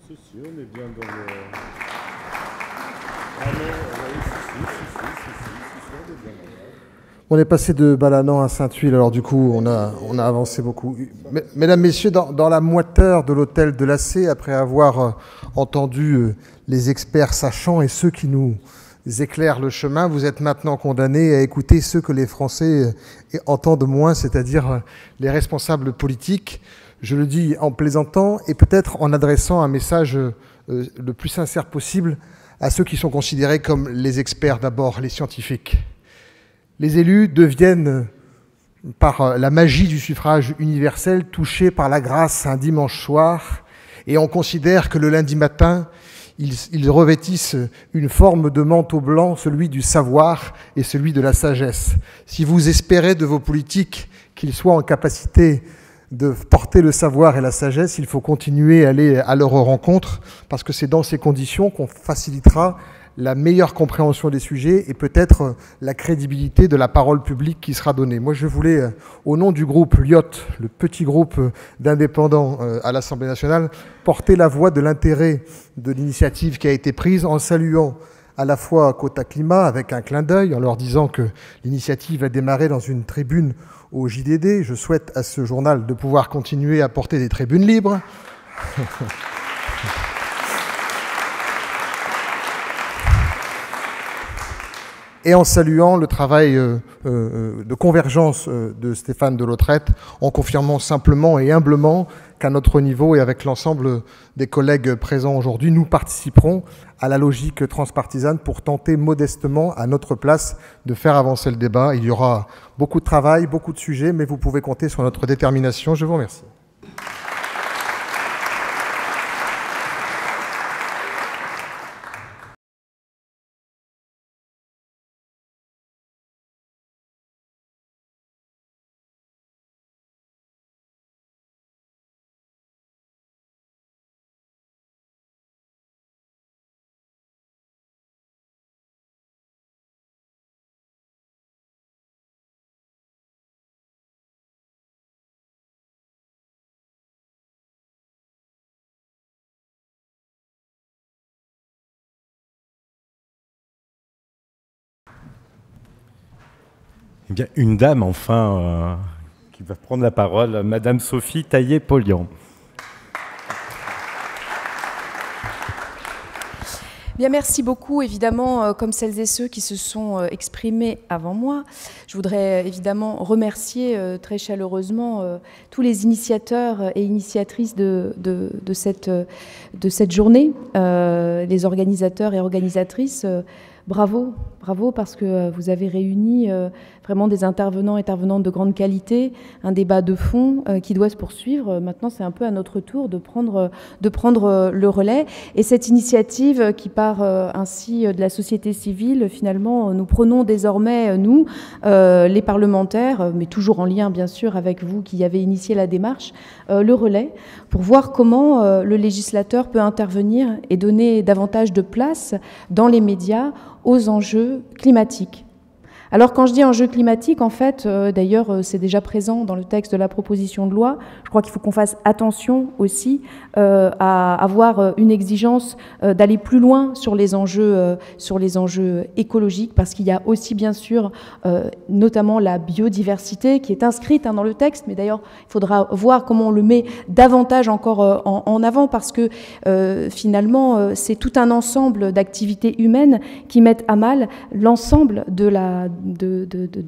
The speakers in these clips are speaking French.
Si, si, on est bien dans le... Ah non, oui, si, on est bien dans le... On est passé de Ballanan à Sainte-Huile, alors du coup, on a avancé beaucoup. Mesdames, Messieurs, dans la moiteur de l'hôtel de l'Assé, après avoir entendu les experts sachants et ceux qui nous éclairent le chemin, vous êtes maintenant condamnés à écouter ceux que les Français entendent moins, c'est-à-dire les responsables politiques. Je le dis en plaisantant et peut-être en adressant un message le plus sincère possible à ceux qui sont considérés comme les experts d'abord, les scientifiques. Les élus deviennent, par la magie du suffrage universel, touchés par la grâce un dimanche soir, et on considère que le lundi matin, ils revêtissent une forme de manteau blanc, celui du savoir et celui de la sagesse. Si vous espérez de vos politiques qu'ils soient en capacité de porter le savoir et la sagesse, il faut continuer à aller à leur rencontre, parce que c'est dans ces conditions qu'on facilitera la meilleure compréhension des sujets et peut-être la crédibilité de la parole publique qui sera donnée. Moi, je voulais, au nom du groupe LIOT, le petit groupe d'indépendants à l'Assemblée nationale, porter la voix de l'intérêt de l'initiative qui a été prise en saluant à la fois Quota Climat avec un clin d'œil, en leur disant que l'initiative a démarré dans une tribune au JDD. Je souhaite à ce journal de pouvoir continuer à porter des tribunes libres. Et en saluant le travail de convergence de Stéphane Delautrette, en confirmant simplement et humblement qu'à notre niveau et avec l'ensemble des collègues présents aujourd'hui, nous participerons à la logique transpartisane pour tenter modestement, à notre place, de faire avancer le débat. Il y aura beaucoup de travail, beaucoup de sujets, mais vous pouvez compter sur notre détermination. Je vous remercie. Eh bien, une dame, enfin, qui va prendre la parole, Madame Sophie Taillé-Polian. Bien, merci beaucoup, évidemment, comme celles et ceux qui se sont exprimés avant moi. Je voudrais évidemment remercier très chaleureusement tous les initiateurs et initiatrices de cette journée, les organisateurs et organisatrices. Bravo, bravo, parce que vous avez réuni vraiment des intervenants et intervenantes de grande qualité, un débat de fond qui doit se poursuivre. Maintenant, c'est un peu à notre tour de prendre le relais. Et cette initiative qui part ainsi de la société civile, finalement, nous prenons désormais, nous, les parlementaires, mais toujours en lien, bien sûr, avec vous qui avez initié la démarche, le relais, pour voir comment le législateur peut intervenir et donner davantage de place dans les médias aux enjeux climatiques. Alors quand je dis enjeux climatiques, en fait, d'ailleurs c'est déjà présent dans le texte de la proposition de loi, je crois qu'il faut qu'on fasse attention aussi à avoir une exigence d'aller plus loin sur les enjeux écologiques, parce qu'il y a aussi bien sûr notamment la biodiversité qui est inscrite dans le texte, mais d'ailleurs il faudra voir comment on le met davantage encore en avant, parce que finalement c'est tout un ensemble d'activités humaines qui mettent à mal l'ensemble de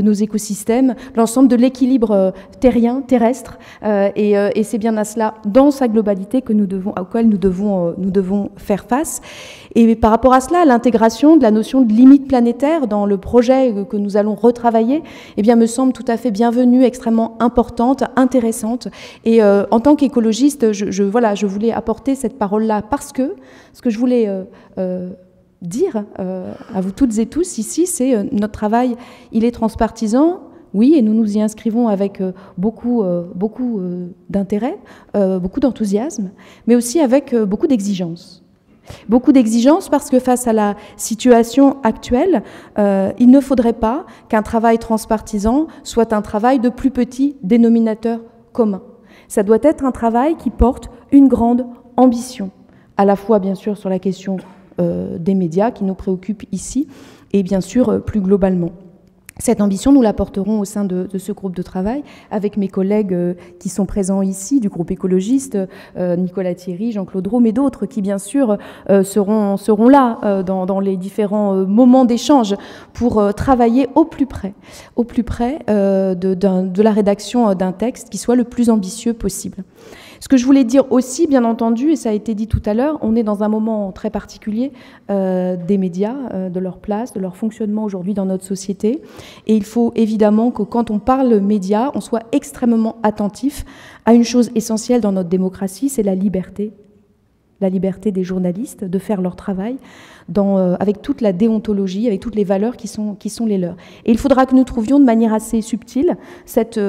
nos écosystèmes, l'ensemble de l'équilibre terrien, terrestre, et c'est bien à cela, dans sa globalité, auquel nous devons faire face. Et par rapport à cela, l'intégration de la notion de limite planétaire dans le projet que nous allons retravailler, eh bien, me semble tout à fait bienvenue, extrêmement importante, intéressante. Et en tant qu'écologiste, je voulais apporter cette parole-là, parce que ce que je voulais dire à vous toutes et tous ici, c'est notre travail, il est transpartisan, oui, et nous nous y inscrivons avec beaucoup d'intérêt, beaucoup d'enthousiasme, mais aussi avec beaucoup d'exigences. Beaucoup d'exigences parce que face à la situation actuelle, il ne faudrait pas qu'un travail transpartisan soit un travail de plus petit dénominateur commun. Ça doit être un travail qui porte une grande ambition. à la fois bien sûr sur la question des médias qui nous préoccupent ici, et bien sûr plus globalement. Cette ambition, nous la porterons au sein de ce groupe de travail avec mes collègues qui sont présents ici, du groupe écologiste, Nicolas Thierry, Jean-Claude Rome et d'autres qui, bien sûr, seront là dans les différents moments d'échange pour travailler au plus près de la rédaction d'un texte qui soit le plus ambitieux possible. Ce que je voulais dire aussi, bien entendu, et ça a été dit tout à l'heure, on est dans un moment très particulier des médias, de leur place, de leur fonctionnement aujourd'hui dans notre société. Et il faut évidemment que quand on parle médias, on soit extrêmement attentif à une chose essentielle dans notre démocratie, c'est la liberté des journalistes de faire leur travail avec toute la déontologie, avec toutes les valeurs qui sont les leurs. Et il faudra que nous trouvions de manière assez subtile cet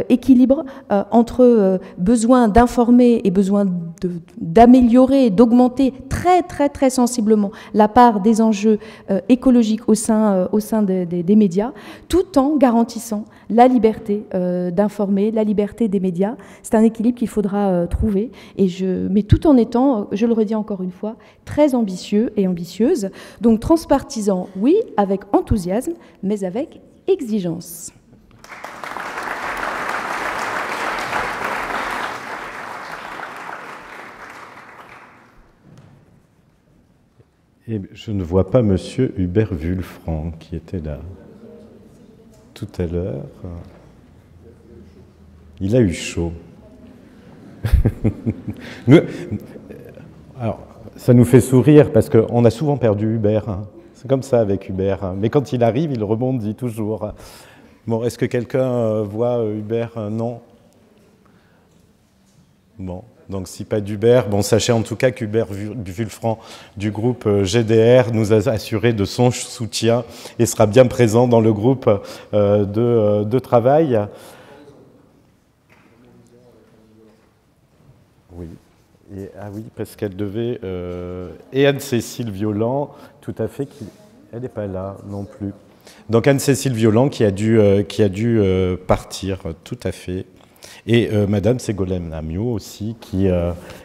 équilibre entre besoin d'informer et besoin d'améliorer et d'augmenter très très très sensiblement la part des enjeux écologiques au sein des médias, tout en garantissant la liberté d'informer, la liberté des médias. C'est un équilibre qu'il faudra trouver, mais tout en étant, je le redis encore une fois, très ambitieux et ambitieuse. Donc transpartisan, oui, avec enthousiasme, mais avec exigence. Et je ne vois pas Monsieur Hubert Wulfranc qui était là tout à l'heure. Il a eu chaud. Alors, ça nous fait sourire parce qu'on a souvent perdu Hubert. Hein. C'est comme ça avec Hubert. Hein. Mais quand il arrive, il rebondit toujours. Bon, est-ce que quelqu'un voit Hubert? Non. Bon, donc si pas d'Hubert, bon, sachez en tout cas qu'Hubert Wulfranc du groupe GDR nous a assuré de son soutien et sera bien présent dans le groupe de travail. Oui. Ah oui, parce qu'elle devait... et Anne-Cécile Violent, tout à fait, elle n'est pas là non plus. Donc Anne-Cécile Violent qui a dû partir, tout à fait. Et Madame Ségolène Amiot aussi, qui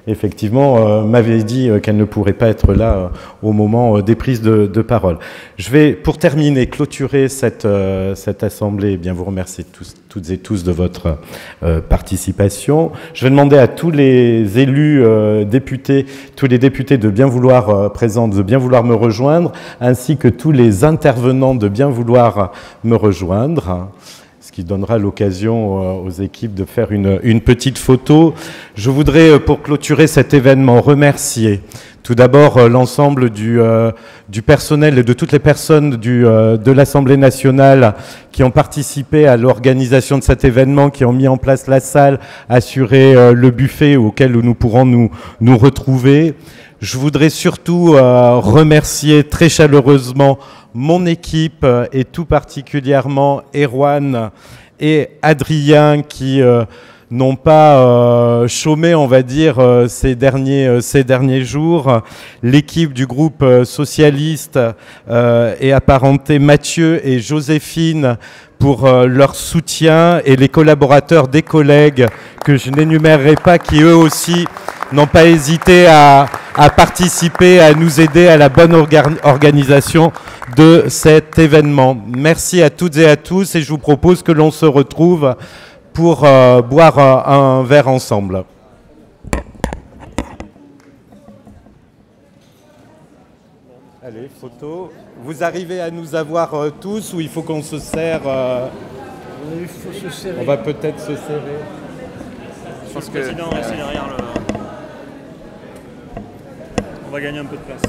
effectivement m'avait dit qu'elle ne pourrait pas être là au moment des prises de parole. Je vais, pour terminer, clôturer cette assemblée, et bien vous remercier toutes et tous de votre participation. Je vais demander à tous les élus députés, tous les députés de bien vouloir présents, de bien vouloir me rejoindre, ainsi que tous les intervenants de bien vouloir me rejoindre. Ce qui donnera l'occasion aux équipes de faire une petite photo. Je voudrais, pour clôturer cet événement, remercier tout d'abord l'ensemble du personnel et de toutes les personnes de l'Assemblée nationale qui ont participé à l'organisation de cet événement, qui ont mis en place la salle, assuré le buffet auquel nous pourrons nous retrouver. Je voudrais surtout remercier très chaleureusement mon équipe et tout particulièrement Erwan et Adrien qui n'ont pas chômé, on va dire, ces derniers jours. L'équipe du groupe socialiste et apparenté Mathieu et Joséphine pour leur soutien et les collaborateurs des collègues que je n'énumérerai pas qui eux aussi n'ont pas hésité à participer, à nous aider à la bonne organisation de cet événement. Merci à toutes et à tous et je vous propose que l'on se retrouve pour boire un verre ensemble. Allez, photo. Vous arrivez à nous avoir tous ou il faut qu'on se serre Il faut se serrer. On va peut-être se serrer. Je pense que le président est derrière le... On va gagner un peu de place.